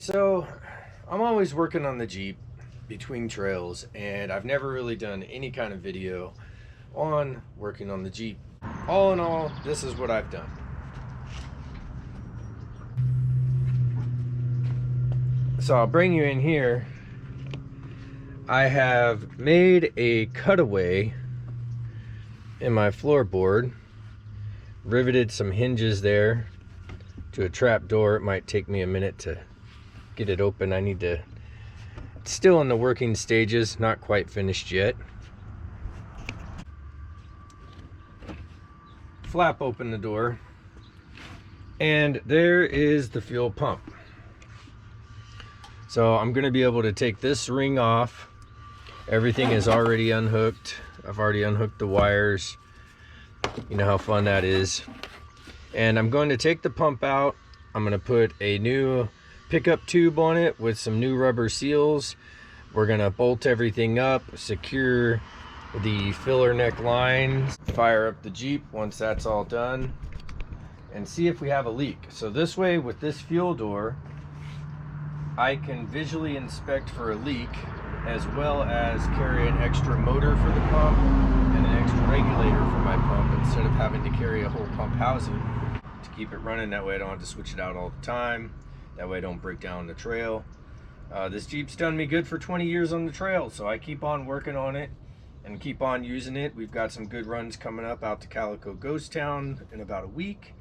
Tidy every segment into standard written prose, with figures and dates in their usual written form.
So I'm always working on the Jeep between trails, and I've never really done any kind of video on working on the Jeep. All in all, this is what I've done. So I'll bring you in here. I have made a cutaway in my floorboard, riveted some hinges there to a trap door. It might take me a minute to get it open. It's still in the working stages, not quite finished yet. Flap open the door, and there is the fuel pump. So I'm going to be able to take this ring off. Everything is already unhooked. I've already unhooked the wires. You know how fun that is. And I'm going to take the pump out. I'm going to put a new pickup tube on it with some new rubber seals. We're going to bolt everything up, secure the filler neck lines, fire up the Jeep once that's all done, and see if we have a leak. So this way, with this fuel door, I can visually inspect for a leak, as well as carry an extra motor for the pump and an extra regulator for my pump, instead of having to carry a whole pump housing to keep it running. That way I don't have to switch it out all the time. That way I don't break down the trail. This Jeep's done me good for 20 years on the trail, so I keep on working on it and keep on using it. We've got some good runs coming up out to Calico Ghost Town in about a week,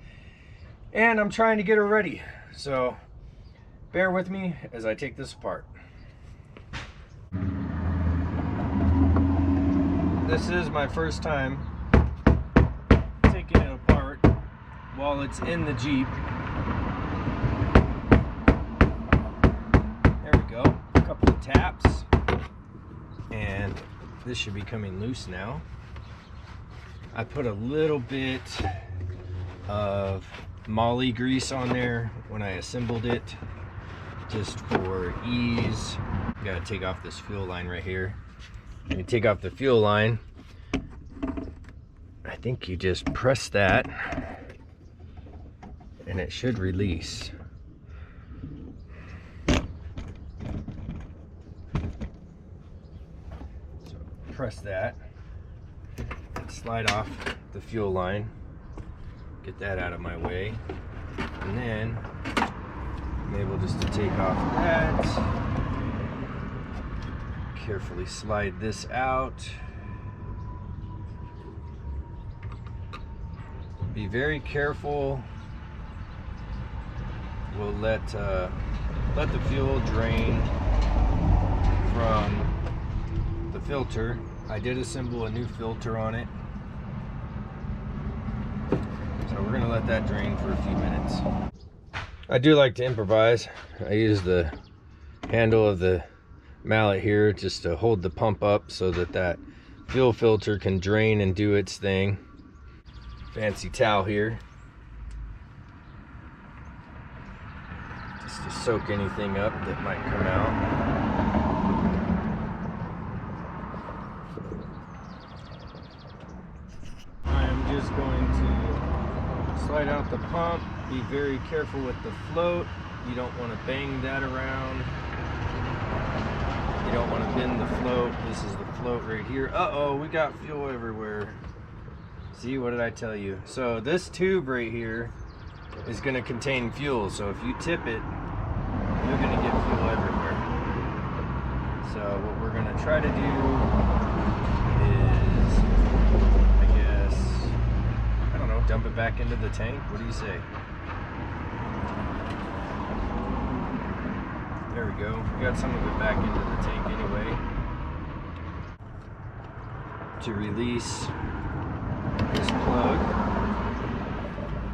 and I'm trying to get her ready. So bear with me as I take this apart. This is my first time taking it apart while it's in the Jeep. There we go. A couple of taps, and this should be coming loose now. I put a little bit of Molly grease on there when I assembled it, just for ease. Gotta take off this fuel line right here. When you take off the fuel line, I think you just press that and it should release. So press that and slide off the fuel line, get that out of my way, and then I'm able just to take off that. Carefully slide this out. Be very careful. We'll let the fuel drain from the filter. I did assemble a new filter on it, so we're gonna let that drain for a few minutes. I do like to improvise. I use the handle of the mallet here just to hold the pump up so that fuel filter can drain and do its thing. Fancy towel here just to soak anything up that might come out. I am just going to slide out the pump. Be very careful with the float. You don't want to bang that around. You don't want to bend the float. This is the float right here. Uh-oh, we got fuel everywhere. See, what did I tell you? So this tube right here is going to contain fuel. So if you tip it, you're going to get fuel everywhere. So what we're going to try to do is, I guess, I don't know, dump it back into the tank. What do you say? There we go. We got some of it back into the tank anyway. To release this plug,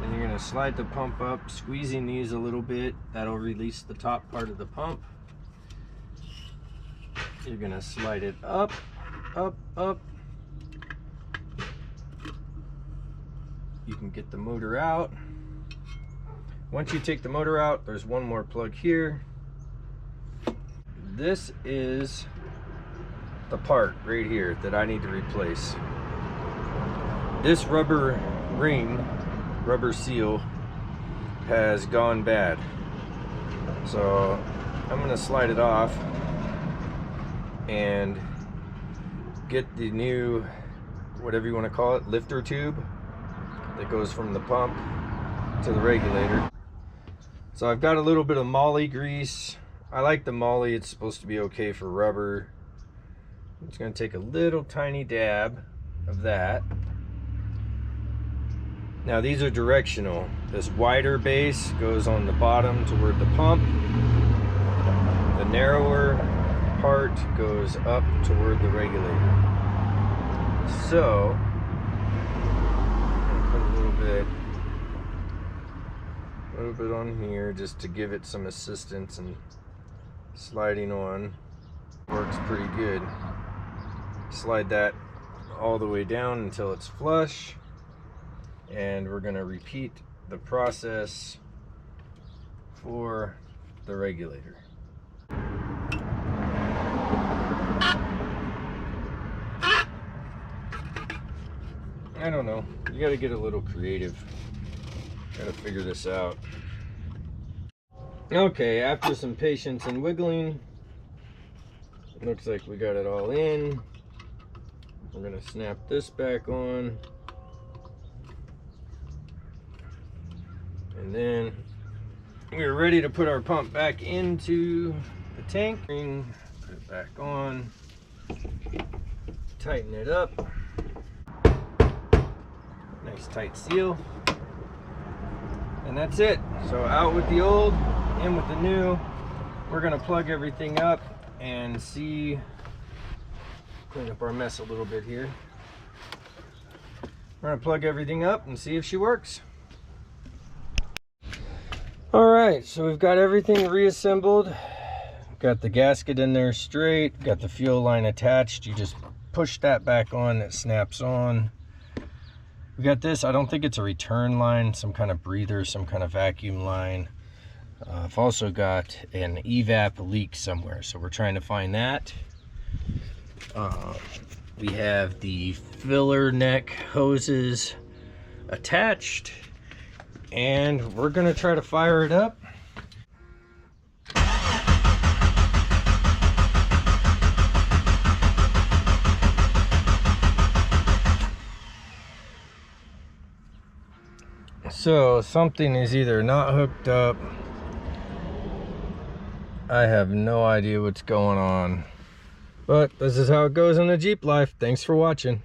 then you're going to slide the pump up, squeezing these a little bit. That'll release the top part of the pump. You're going to slide it up, up, up. You can get the motor out. Once you take the motor out, there's one more plug here. This is the part right here that I need to replace. This rubber ring, rubber seal, has gone bad. So I'm gonna slide it off and get the new, whatever you want to call it, lifter tube that goes from the pump to the regulator. So I've got a little bit of moly grease. I like the moly, it's supposed to be okay for rubber. I'm just going to take a little tiny dab of that. Now these are directional. This wider base goes on the bottom toward the pump. The narrower part goes up toward the regulator. So I'm gonna put a little bit on here just to give it some assistance, and sliding on works pretty good. Slide that all the way down until it's flush, and we're gonna repeat the process for the regulator. I don't know, you gotta get a little creative. Gotta figure this out. Okay, after some patience and wiggling, looks like we got it all in. We're gonna snap this back on. And then we're ready to put our pump back into the tank. Put it back on. Tighten it up. Nice tight seal. And that's it. So out with the old, in with the new. We're gonna plug everything up and see, clean up our mess a little bit here. We're gonna plug everything up and see if she works. All right, so we've got everything reassembled. Got the gasket in there straight, got the fuel line attached. You just push that back on, it snaps on. We got this, I don't think it's a return line, some kind of breather, some kind of vacuum line. I've also got an evap leak somewhere, so we're trying to find that. We have the filler neck hoses attached, and we're gonna try to fire it up. So something is either not hooked up. I have no idea what's going on, but this is how it goes in the Jeep life. Thanks for watching.